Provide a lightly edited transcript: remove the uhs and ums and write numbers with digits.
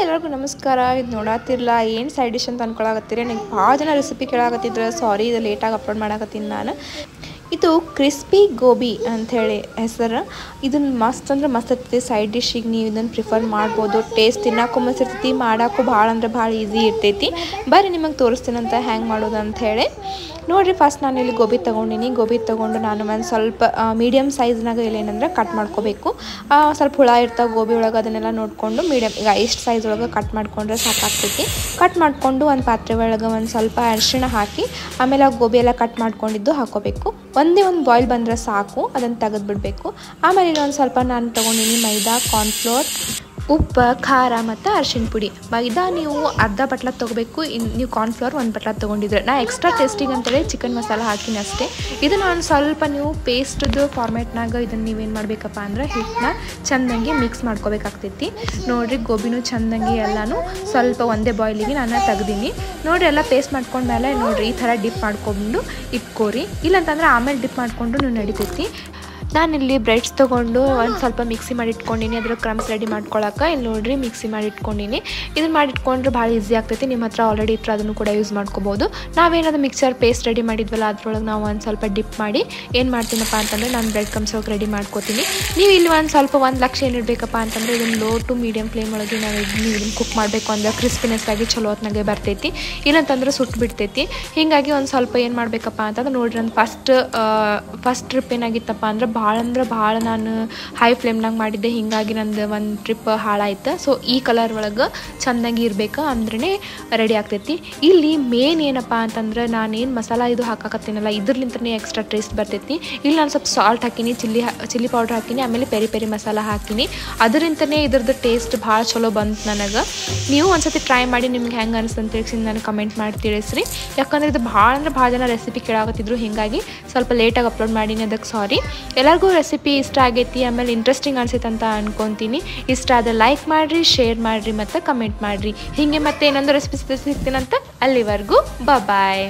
ಎಲ್ಲರಿಗೂ ನಮಸ್ಕಾರ. ಇದು ನೋಡಾತಿರಲ್ಲ ಏನು ಸೈಡ್ ಡಿಶ್ ಅಂತ ಅನ್ಕೊಳಕತ್ತೀರಿ. ನನಗೆ ಭಾಳ ಜನ ರೆಸಿಪಿ ಕೇಳಾಕತ್ತಿದ್ರು. ಸಾರಿ, ಇದು ಲೇಟಾಗಿ ಅಪ್ಲೋಡ್ ಮಾಡಾಕತ್ತೀನಿ ನಾನು. ಇದು ಕ್ರಿಸ್ಪಿ ಗೋಬಿ ಅಂಥೇಳಿ ಹೆಸರು. ಇದನ್ನು ಮಸ್ತ್ ಅಂದ್ರೆ ಮಸ್ತ್ ಇರ್ತೈತಿ. ಸೈಡ್ ಡಿಶ್ಶಿಗೆ ನೀವು ಇದನ್ನು ಪ್ರಿಫರ್ ಮಾಡ್ಬೋದು. ಟೇಸ್ಟ್ ತಿನ್ನೋಕ್ಕೂ ಮಸ್ತ್ ಇರ್ತೈತಿ, ಮಾಡೋಕ್ಕೂ ಭಾಳ ಅಂದ್ರೆ ಭಾಳ ಈಸಿ ಇರ್ತೈತಿ. ಬರ್ರಿ ನಿಮಗೆ ತೋರಿಸ್ತೀನಂತ ಹೆಂಗೆ ಮಾಡೋದು ಅಂಥೇಳಿ. ನೋಡಿರಿ, ಫಸ್ಟ್ ನಾನು ಇಲ್ಲಿ ಗೋಬಿ ತೊಗೊಂಡಿನಿ. ಗೋಬಿ ತೊಗೊಂಡು ನಾನು ಒಂದು ಸ್ವಲ್ಪ ಮೀಡಿಯಮ್ ಸೈಜ್ನಾಗ ಏನಂದ್ರೆ ಕಟ್ ಮಾಡ್ಕೋಬೇಕು. ಸ್ವಲ್ಪ ಹುಳ ಇರ್ತಾವೆ ಗೋಬಿ ಒಳಗೆ, ಅದನ್ನೆಲ್ಲ ನೋಡಿಕೊಂಡು ಮೀಡಿಯಮ್ ಈಗ ಎಷ್ಟು ಸೈಜ್ ಒಳಗೆ ಕಟ್ ಮಾಡ್ಕೊಂಡ್ರೆ ಸಾಕಾಗ್ತೈತಿ. ಕಟ್ ಮಾಡಿಕೊಂಡು ಒಂದು ಪಾತ್ರೆ ಒಳಗೆ ಒಂದು ಸ್ವಲ್ಪ ಅರಿಶಿಣ ಹಾಕಿ ಆಮೇಲೆ ಆ ಗೋಬಿ ಎಲ್ಲ ಕಟ್ ಮಾಡ್ಕೊಂಡಿದ್ದು ಹಾಕೋಬೇಕು. ಒಂದೇ ಒಂದು ಬಾಯ್ಲ್ ಬಂದರೆ ಸಾಕು, ಅದನ್ನು ತೆಗೆದುಬಿಡಬೇಕು. ಆಮೇಲೆ ಇಲ್ಲೊಂದು ಸ್ವಲ್ಪ ನಾನು ತೊಗೊಂಡಿನಿ ಮೈದಾ, ಕಾರ್ನ್ಫ್ಲೋರ್, ಉಪ್ಪು, ಖಾರ ಮತ್ತು ಅರಿಶಿಣ ಪುಡಿ. ಮೈದಾ ನೀವು ಅರ್ಧ ಬಟ್ಲ ತೊಗೋಬೇಕು. ನೀವು ಕಾರ್ನ್ಫ್ಲೋರ್ ಒಂದು ಬಟ್ಲ ತೊಗೊಂಡಿದ್ರೆ ನಾ ಎಕ್ಸ್ಟ್ರಾ ಟೇಸ್ಟಿಗೆ ಅಂತೇಳಿ ಚಿಕನ್ ಮಸಾಲ ಹಾಕಿನಿ ಅಷ್ಟೇ. ಇದನ್ನು ಒಂದು ಸ್ವಲ್ಪ ನೀವು ಪೇಸ್ಟ್ದು ಫಾರ್ಮೇಟ್ನಾಗ ಇದನ್ನು ನೀವೇನು ಮಾಡಬೇಕಪ್ಪ ಅಂದ್ರೆ ಹಿಟ್ಟನ್ನ ಚೆಂದಂಗೆ ಮಿಕ್ಸ್ ಮಾಡ್ಕೋಬೇಕಾಗ್ತೈತಿ. ನೋಡಿರಿ, ಗೋಬಿನೂ ಚೆಂದಂಗೆ ಎಲ್ಲನೂ ಸ್ವಲ್ಪ ಒಂದೇ ಬಾಯ್ಲಿಗೆ ನಾನು ತೆಗ್ದೀನಿ. ನೋಡಿರಿ, ಎಲ್ಲ ಪೇಸ್ಟ್ ಮಾಡ್ಕೊಂಡ್ಮೇಲೆ ನೋಡಿರಿ ಈ ಥರ ಡಿಪ್ ಮಾಡ್ಕೊಂಡು ಇಟ್ಕೋರಿ. ಇಲ್ಲಂತಂದ್ರೆ ಆಮೇಲೆ ಡಿಪ್ ಮಾಡಿಕೊಂಡು ನಡಿತೈತಿ. ನಾನಿಲ್ಲಿ ಬ್ರೆಡ್ಸ್ ತೊಗೊಂಡು ಒಂದು ಸ್ವಲ್ಪ ಮಿಕ್ಸಿ ಮಾಡಿ ಇಟ್ಕೊಂಡಿನಿ. ಅದ್ರ ಕ್ರಮ್ಸ್ ರೆಡಿ ಮಾಡ್ಕೊಳಕ್ಕೆ ಇಲ್ಲಿ ನೋಡಿರಿ ಮಿಕ್ಸಿ ಮಾಡಿ ಇಟ್ಕೊಂಡಿನಿ. ಇದನ್ನು ಮಾಡಿಟ್ಕೊಂಡ್ರೆ ಭಾಳ ಈಸಿ ಆಗ್ತೈತಿ. ನಿಮ್ಮ ಹತ್ರ ಆಲ್ರೆಡಿ ಇಟ್ಟರೆ ಅದನ್ನು ಕೂಡ ಯೂಸ್ ಮಾಡ್ಕೋಬೋದು. ನಾವೇನಾದ್ರು ಮಿಕ್ಸರ್ ಪೇಸ್ಟ್ ರೆಡಿ ಮಾಡಿದ್ವಲ್ಲ ಅದ್ರೊಳಗೆ ನಾವು ಒಂದು ಸ್ವಲ್ಪ ಡಿಪ್ ಮಾಡಿ ಏನು ಮಾಡ್ತೀನಪ್ಪ ಅಂತಂದರೆ ನಾನು ಬ್ರೆಡ್ ಕ್ರಮ್ಸ್ ಒಳಗೆ ರೆಡಿ ಮಾಡ್ಕೋತೀನಿ. ನೀವು ಇಲ್ಲಿ ಒಂದು ಸ್ವಲ್ಪ 1 ಲಕ್ಷ ಏನಿಡಬೇಕಪ್ಪ ಅಂತಂದರೆ ಇದನ್ನು ಲೋ ಟು ಮೀಡಿಯಮ್ ಫ್ಲೇಮ್ ಒಳಗೆ ನಾವು ಇದನ್ನು ಕುಕ್ ಮಾಡಬೇಕು ಅಂದ್ರೆ ಕ್ರಿಸ್ಪಿನೆಸ್ ಆಗಿ ಚಲೋ ಹೊತ್ನಾಗೆ ಬರ್ತೈತಿ. ಇಲ್ಲಂತಂದ್ರೆ ಸುಟ್ಟು ಬಿಡ್ತೈತಿ. ಹೀಗಾಗಿ ಒಂದು ಸ್ವಲ್ಪ ಏನು ಮಾಡಬೇಕಪ್ಪ ಅಂತಂದ್ರೆ ನೋಡಿರಿ, ನಾನು ಫಸ್ಟ್ ಟ್ರಿಪ್ ಏನಾಗಿತ್ತಪ್ಪ ಅಂದ್ರೆ ಭಾಳ ನಾನು ಹೈ ಫ್ಲೇಮ್ನಾಗ ಮಾಡಿದ್ದೆ. ಹೀಗಾಗಿ ನಂದು ಒಂದು ಟ್ರಿಪ್ ಹಾಳಾಯ್ತು. ಸೊ ಈ ಕಲರ್ ಒಳಗೆ ಚೆಂದಾಗಿ ಇರಬೇಕು ಅಂದ್ರೆ ರೆಡಿ ಆಗ್ತೈತಿ. ಇಲ್ಲಿ ಮೇನ್ ಏನಪ್ಪ ಅಂತಂದ್ರೆ ನಾನೇನು ಮಸಾಲ ಇದು ಹಾಕಾಕತ್ತೀನಲ್ಲ ಇದ್ರಲಿಂತ್ರನೇ ಎಕ್ಸ್ಟ್ರಾ ಟೇಸ್ಟ್ ಬರ್ತೈತಿ. ಇಲ್ಲಿ ನಾನು ಸ್ವಲ್ಪ ಸಾಲ್ಟ್ ಹಾಕಿನಿ, ಚಿಲ್ಲಿ ಪೌಡ್ರ್ ಹಾಕಿನಿ, ಆಮೇಲೆ ಪೆರಿ ಪೆರಿ ಮಸಾಲ ಹಾಕಿನಿ. ಅದರಿಂದನೇ ಇದ್ರದ್ದು ಟೇಸ್ಟ್ ಭಾಳ ಚಲೋ ಬಂತು ನನಗೆ. ನೀವು ಒಂದ್ಸತಿ ಟ್ರೈ ಮಾಡಿ ನಿಮ್ಗೆ ಹೆಂಗೆ ಅನಿಸ್ತು ಅಂತ ತಿಳಿಸಿ ನಾನು ಕಮೆಂಟ್ ಮಾಡಿ ತಿಳಿಸ್ರಿ. ಯಾಕಂದರೆ ಇದು ಭಾಳ ಜನ ರೆಸಿಪಿ ಕೇಳಾಕತ್ತಿದ್ರು. ಹೀಗಾಗಿ ಸ್ವಲ್ಪ ಲೇಟಾಗಿ ಅಪ್ಲೋಡ್ ಮಾಡೀನಿ, ಅದಕ್ಕೆ ಸಾರಿ. ಎಲ್ಲರಿಗೂ ರೆಸಿಪಿ ಇಷ್ಟ ಆಗೈತಿ, ಆಮೇಲೆ ಇಂಟ್ರೆಸ್ಟಿಂಗ್ ಅನ್ಸೈತೆ ಅಂತ ಅನ್ಕೊತೀನಿ. ಇಷ್ಟ ಆದರೆ ಲೈಕ್ ಮಾಡಿರಿ, ಶೇರ್ ಮಾಡಿರಿ ಮತ್ತು ಕಮೆಂಟ್ ಮಾಡಿರಿ. ಹೀಗೆ ಮತ್ತೆ ಇನ್ನೊಂದು ರೆಸಿಪಿ ಸಿಗ್ತೀನಂತ. ಅಲ್ಲಿವರೆಗೂ ಬಾಯ್.